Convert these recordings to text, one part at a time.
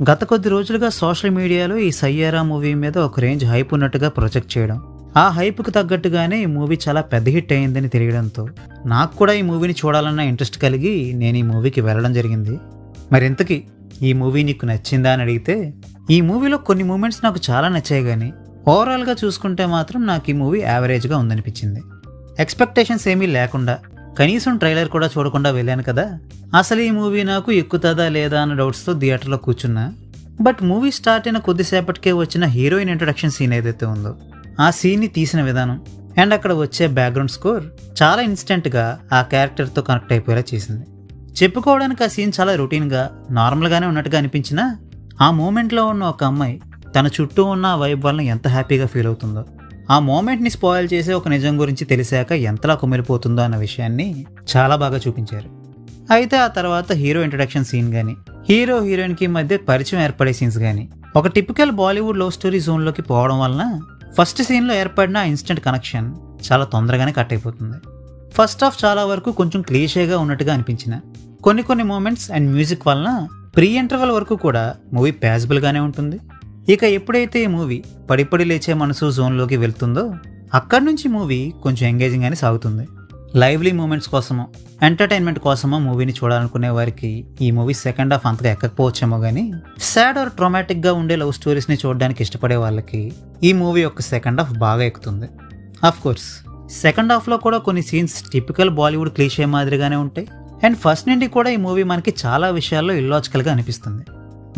గత కొద్ది రోజులుగా సోషల్ మీడియాలో ఈ సయ్యారా మూవీ మీద ఒక రేంజ్ హైప్ ఉన్నట్టుగా ప్రొజెక్ట్ చేయడం, ఆ హైప్కు తగ్గట్టుగానే ఈ మూవీ చాలా పెద్ద హిట్ అయిందని తెలియడంతో నాకు కూడా ఈ మూవీని చూడాలన్న ఇంట్రెస్ట్ కలిగి నేను ఈ మూవీకి వెళ్ళడం జరిగింది. మరింతకీ ఈ మూవీ నీకు నచ్చిందా అని అడిగితే, ఈ మూవీలో కొన్ని మూమెంట్స్ నాకు చాలా నచ్చాయి, కానీ ఓవరాల్గా చూసుకుంటే మాత్రం నాకు ఈ మూవీ యావరేజ్గా ఉందనిపించింది. ఎక్స్పెక్టేషన్స్ ఏమీ లేకుండా, కనీసం ట్రైలర్ కూడా చూడకుండా వెళ్ళాను కదా, అసలు ఈ మూవీ నాకు ఎక్కుతుందా లేదా అన్న డౌట్స్తో థియేటర్లో కూర్చున్నా. బట్ మూవీ స్టార్ట్ అయిన కొద్దిసేపటికే వచ్చిన హీరోయిన్ ఇంట్రొడక్షన్ సీన్ ఏదైతే ఉందో, ఆ సీన్ని తీసిన విధానం అండ్ అక్కడ వచ్చే బ్యాక్గ్రౌండ్ స్కోర్ చాలా ఇన్స్టెంట్గా ఆ క్యారెక్టర్తో కనెక్ట్ అయిపోయేలా చేసింది. చెప్పుకోవడానికి ఆ సీన్ చాలా రొటీన్గా నార్మల్గానే ఉన్నట్టుగా అనిపించినా, ఆ మూమెంట్లో ఉన్న ఒక అమ్మాయి తన చుట్టూ ఉన్న ఆ వైబ్ వలన ఎంత హ్యాపీగా ఫీల్ అవుతుందో, ఆ మూమెంట్ని స్పాయిల్ చేసే ఒక నిజం గురించి తెలిసాక ఎంతలా కుమిలిపోతుందో అన్న విషయాన్ని చాలా బాగా చూపించారు. అయితే ఆ తర్వాత హీరో ఇంట్రడక్షన్ సీన్ కానీ, హీరో హీరోయిన్కి మధ్య పరిచయం ఏర్పడే సీన్స్ కానీ ఒక టిపికల్ బాలీవుడ్ లవ్ స్టోరీ జోన్లోకి పోవడం వలన ఫస్ట్ సీన్లో ఏర్పడిన ఇన్స్టెంట్ కనెక్షన్ చాలా తొందరగానే కట్ అయిపోతుంది. ఫస్ట్ హాఫ్ చాలా వరకు కొంచెం క్లీషేగా ఉన్నట్టుగా అనిపించిన కొన్ని మూమెంట్స్ అండ్ మ్యూజిక్ వలన ప్రీ ఇంటర్వల్ వరకు కూడా మూవీ ప్యాజబుల్గానే ఉంటుంది. ఇక ఎప్పుడైతే ఈ మూవీ పడిపడి లేచే మనసు జోన్లోకి వెళ్తుందో అక్కడి నుంచి మూవీ కొంచెం ఎంగేజింగ్గానే సాగుతుంది. లైవ్లీ మూమెంట్స్ కోసమో ఎంటర్టైన్మెంట్ కోసమో మూవీని చూడాలనుకునే వారికి ఈ మూవీ సెకండ్ హాఫ్ అంతగా ఎక్కకపోవచ్చేమో, కానీ సాడ్ ఆర్ ట్రామాటిక్గా ఉండే లవ్ స్టోరీస్ని చూడడానికి ఇష్టపడే వాళ్ళకి ఈ మూవీ యొక్క సెకండ్ హాఫ్ బాగా ఎక్కుతుంది. ఆఫ్ కోర్స్ సెకండ్ హాఫ్లో కూడా కొన్ని సీన్స్ టిపికల్ బాలీవుడ్ క్లీషే మాదిరిగానే ఉంటాయి అండ్ ఫస్ట్ నుండి కూడా ఈ మూవీ మనకి చాలా విషయాల్లో ఇల్లాజికల్గా అనిపిస్తుంది.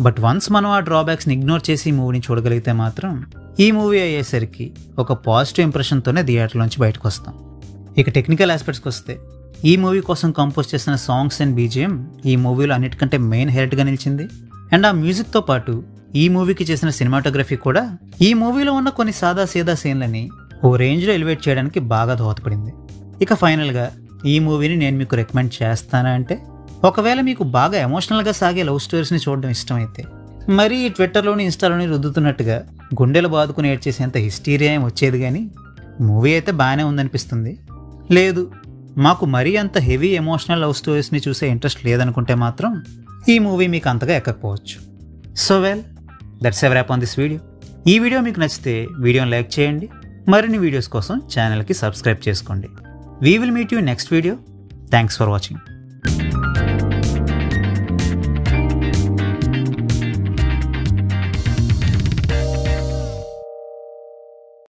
బట్ వన్స్ మనం ఆ డ్రాబ్యాక్స్ని ఇగ్నోర్ చేసి ఈ మూవీని చూడగలిగితే మాత్రం ఈ మూవీ అయ్యేసరికి ఒక పాజిటివ్ ఇంప్రెషన్తోనే థియేటర్లోంచి బయటకు వస్తాం. ఇక టెక్నికల్ ఆస్పెక్ట్స్కి వస్తే, ఈ మూవీ కోసం కంపోజ్ చేసిన సాంగ్స్ అండ్ బీజిఎం ఈ మూవీలో అన్నిటికంటే మెయిన్ హైలైట్గా నిలిచింది. అండ్ ఆ మ్యూజిక్తో పాటు ఈ మూవీకి చేసిన సినిమాటోగ్రఫీ కూడా ఈ మూవీలో ఉన్న కొన్ని సాదా సీదా సీన్లని ఓ రేంజ్లో ఎలివేట్ చేయడానికి బాగా దోహదపడింది. ఇక ఫైనల్గా ఈ మూవీని నేను మీకు రికమెండ్ చేస్తానా అంటే, ఒకవేళ మీకు బాగా ఎమోషనల్గా సాగే లవ్ స్టోరీస్ని చూడడం ఇష్టమైతే, మరీ ట్విట్టర్లోని ఇన్స్టాలోని రుద్దుతున్నట్టుగా గుండెలు బాదుకుని ఏడ్చేసేంత హిస్టీరియా ఏం వచ్చేది, కానీ మూవీ అయితే బాగానే ఉందనిపిస్తుంది. లేదు, మాకు మరీ అంత హెవీ ఎమోషనల్ లవ్ స్టోరీస్ని చూసే ఇంట్రెస్ట్ లేదనుకుంటే మాత్రం ఈ మూవీ మీకు అంతగా ఎక్కకపోవచ్చు. So well, that's a wrap on this video. ఈ వీడియో మీకు నచ్చితే వీడియోని లైక్ చేయండి, మరిన్ని వీడియోస్ కోసం ఛానల్కి సబ్స్క్రైబ్ చేసుకోండి. We will meet you next video. Thanks for watching.